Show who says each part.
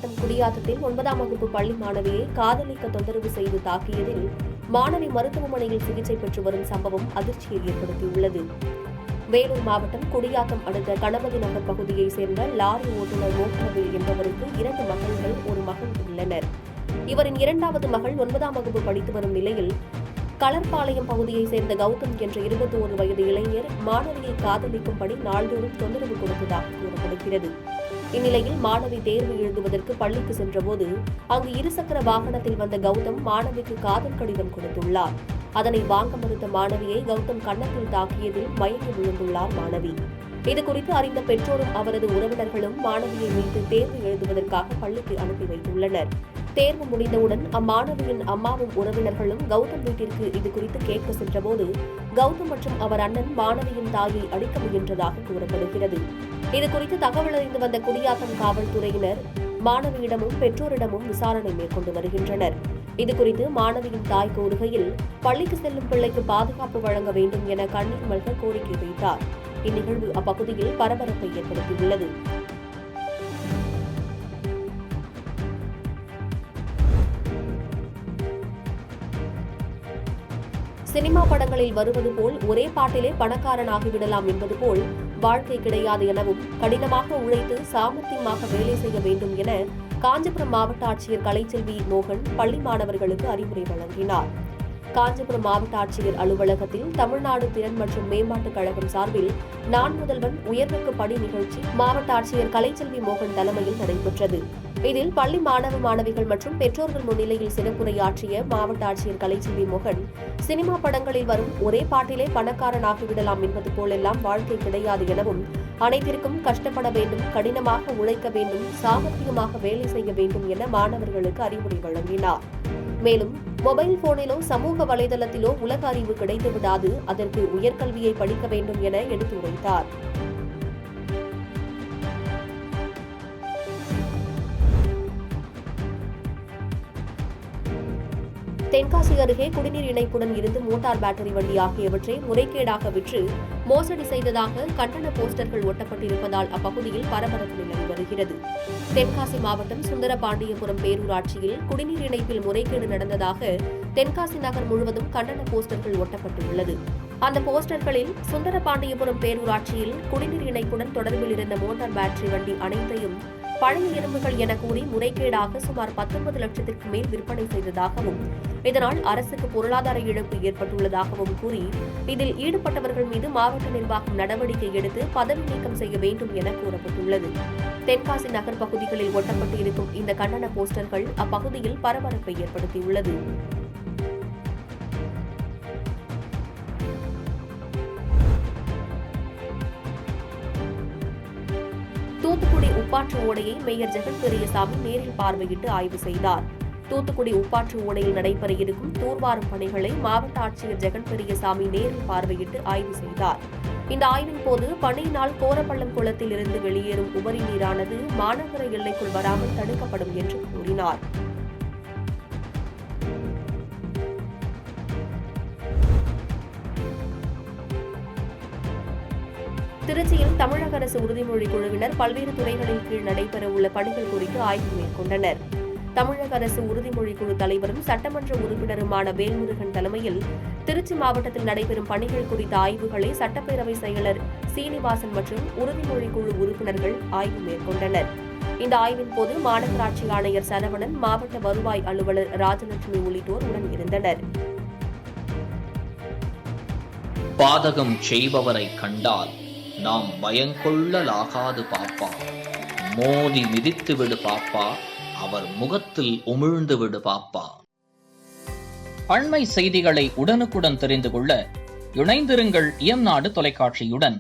Speaker 1: மாவட்டம் குடியாத்தத்தில் 9ஆம் வகுப்பு பள்ளி மாணவியை காதலிக்க தொந்தரவு செய்து தாக்கியதில் மாணவி மருத்துவமனையில் சிகிச்சை பெற்று வரும் சம்பவம் அதிர்ச்சியை ஏற்படுத்தியுள்ளது. வேலூர் மாவட்டம் குடியாத்தம் அடுத்த கணபதி நகர் பகுதியைச் சேர்ந்த லாரி ஓட்டுநர் மோகனவேல் என்பவருக்கு 2 மகள்கள், ஒரு மகன் உள்ளனர். இவரின் 2வது மகள் 9ஆம் வகுப்பு படித்து வரும் நிலையில் களர்பாளையம் பகுதியைச் சேர்ந்த கௌதம் என்ற 21 வயது இளைஞர் மாணவியை காதலிக்கும்படி நாள்தோறும் தொந்தரவு கொடுத்ததாக கூறப்படுகிறது. இந்நிலையில் மாணவி தேர்வு எழுதுவதற்கு பள்ளிக்கு சென்றபோது அங்கு இருசக்கர வாகனத்தில் வந்த கௌதம் மாணவிக்கு காதல் கடிதம் கொடுத்துள்ளார். அதனை வாங்க மறுத்த மாணவியை கௌதம் கன்னத்தில் தாக்கியதில் மயங்கி விழுந்துள்ளார் மாணவி. இதுகுறித்து அறிந்த பெற்றோரும் அவரது உறவினர்களும் மாணவியை மீட்டு தேர்வு எழுதுவதற்காக பள்ளிக்கு அனுப்பி வைத்துள்ளனர். தேர்வு முடிந்தவுடன் அம்மாணவியின் அம்மாவும் உறவினர்களும் கௌதம் வீட்டிற்கு இதுகுறித்து கேட்க சென்றபோது கௌதம் மற்றும் அவர் அண்ணன் மாணவியின் தாயை அடிக்க முயன்றதாக கூறப்படுகிறது. இதுகுறித்து தகவல் அறிந்து வந்த குடியாத்தம் காவல்துறையினர் மாணவியிடமும் பெற்றோரிடமும் விசாரணை மேற்கொண்டு வருகின்றனர். இதுகுறித்து மாணவியின் தாய் கூறுகையில், பள்ளிக்கு செல்லும் பிள்ளைக்கு பாதுகாப்பு வழங்க வேண்டும் என கண்ணீர் மல்க கோரிக்கை வைத்தார். இந்நிகழ்வு அப்பகுதியில் பரபரப்பை ஏற்படுத்தியுள்ளது. சினிமா படங்களில் வருவது போல் ஒரே பாட்டிலே பணக்காரனாகிவிடலாம் என்பது போல் வாழ்க்கை கிடையாது எனவும் கடினமாக உழைத்து சாமர்த்தியமாக வேலை செய்ய வேண்டும் என காஞ்சிபுரம் மாவட்ட ஆட்சியர் கலைச்செல்வி மோகன் பள்ளி மாணவர்களுக்கு அறிவுரை வழங்கினார். காஞ்சிபுரம் மாவட்ட ஆட்சியர் அலுவலகத்தில் தமிழ்நாடு திறன் மற்றும் மேம்பாட்டுக் கழகம் சார்பில் நான் முதல்வன் உயர்வுக்கு படி நிகழ்ச்சி மாவட்ட ஆட்சியர் கலைச்செல்வி மோகன் தலைமையில் நடைபெற்றது. இதில் பள்ளி மாணவ மாணவிகள் மற்றும் பெற்றோர்கள் முன்னிலையில் சிறப்புரையாற்றிய மாவட்ட ஆட்சியர் கலைச்செல்வி மோகன், சினிமா படங்களில் வரும் ஒரே பாட்டிலே பணக்காரனாகிவிடலாம் என்பது போலெல்லாம் வாழ்க்கை கிடையாது எனவும் அனைத்திற்கும் கஷ்டப்பட வேண்டும், கடினமாக உழைக்க வேண்டும், சாமர்த்தியமாக வேலை செய்ய வேண்டும் என மாணவர்களுக்கு அறிவுரை வழங்கினார். மேலும் மொபைல் போனிலோ சமூக வலைதளத்திலோ உலக அறிவு கிடைத்து விடாது, அதற்கு உயர்கல்வியை படிக்க வேண்டும் என எடுத்துரைத்தார். தென்காசி அருகே குடிநீர் இணைப்புடன் இருந்து மோட்டார் பேட்டரி வண்டி ஆகியவற்றை முறைகேடாக விற்று மோசடி செய்ததாக கண்டன போஸ்டர்கள் ஒட்டப்பட்டிருப்பதால் அப்பகுதியில் பரபரப்பு நிலவி வருகிறது. தென்காசி மாவட்டம் சுந்தரபாண்டியபுரம் பேரூராட்சியில் குடிநீர் இணைப்பில் முறைகேடு நடந்ததாக தென்காசி நகர் முழுவதும் கண்டன போஸ்டர்கள் ஒட்டப்பட்டுள்ளது. அந்த போஸ்டர்களில் சுந்தரபாண்டியபுரம் பேரூராட்சியில் குடிநீர் இணைப்புடன் தொடர்பில் இருந்த மோட்டார் பேட்டரி வண்டி அனைத்தையும் பழைய இரும்புகள் என கூறி முறைகேடாக சுமார் 19 லட்சத்திற்கு மேல் விற்பனை செய்ததாகவும் இதனால் அரசுக்கு பொருளாதார இழப்பு ஏற்பட்டுள்ளதாகவும் கூறி இதில் ஈடுபட்டவர்கள் மீது மாவட்ட நிர்வாகம் நடவடிக்கை எடுத்து பதவி நீக்கம் செய்ய வேண்டும் என கூறப்பட்டுள்ளது. தென்காசி நகர் பகுதிகளில் ஒட்டப்பட்டு இருக்கும் இந்த கண்டன போஸ்டர்கள் அப்பகுதியில் பரபரப்பை ஏற்படுத்தியுள்ளது. தூத்துக்குடி உப்பாற்று ஓடையை மேயர் ஜெகன் பெரியசாமி நேரில் பார்வையிட்டு ஆய்வு செய்தார். தூத்துக்குடி உப்பாற்று ஓடையில் நடைபெற இருக்கும் தூர்வாரும் பணிகளை மாவட்ட ஆட்சியர் ஜெகன் பெரியசாமி நேரில் பார்வையிட்டு ஆய்வு செய்தார். இந்த ஆய்வின் போது பணியினால் கோரப்பள்ளம் குளத்தில் இருந்து வெளியேறும் உபரி நீரானது மாநகர எல்லைக்குள் வராமல் தடுக்கப்படும் என்று கூறினார். திருச்சியில் தமிழக அரசு உறுதிமொழி குழுவினர் பல்வேறு துறைகளின் கீழ் நடைபெறவுள்ள பணிகள் குறித்து ஆய்வு மேற்கொண்டனர். தமிழக அரசு உறுதிமொழி குழு தலைவரும் சட்டமன்ற உறுப்பினருமான வேல்முருகன் தலைமையில் திருச்சி மாவட்டத்தில் நடைபெறும் பணிகள் குறித்த ஆய்வுகளை சட்டப்பேரவை செயலர் சீனிவாசன் மற்றும் உறுதிமொழி குழு உறுப்பினர்கள் ஆய்வு மேற்கொண்டனர். இந்த ஆய்வின் போது மாநகராட்சி ஆணையர் சரவணன், மாவட்ட வருவாய் அலுவலர் ராஜலட்சுமி உள்ளிட்டோர் உடன் இருந்தனர்.
Speaker 2: பாதகம் செய்பவரை கண்டால் நாம் பயங்கொள்ளலாகாது பாப்பா, மோதி மிதித்து விடு பாப்பா, அவர் முகத்தில் உமிழ்ந்து விடு பாப்பா. அண்மை செய்திகளை உடனுக்குடன் தெரிந்து கொள்ள இணைந்திருங்கள் இயம்நாடு தொலைக்காட்சியுடன்.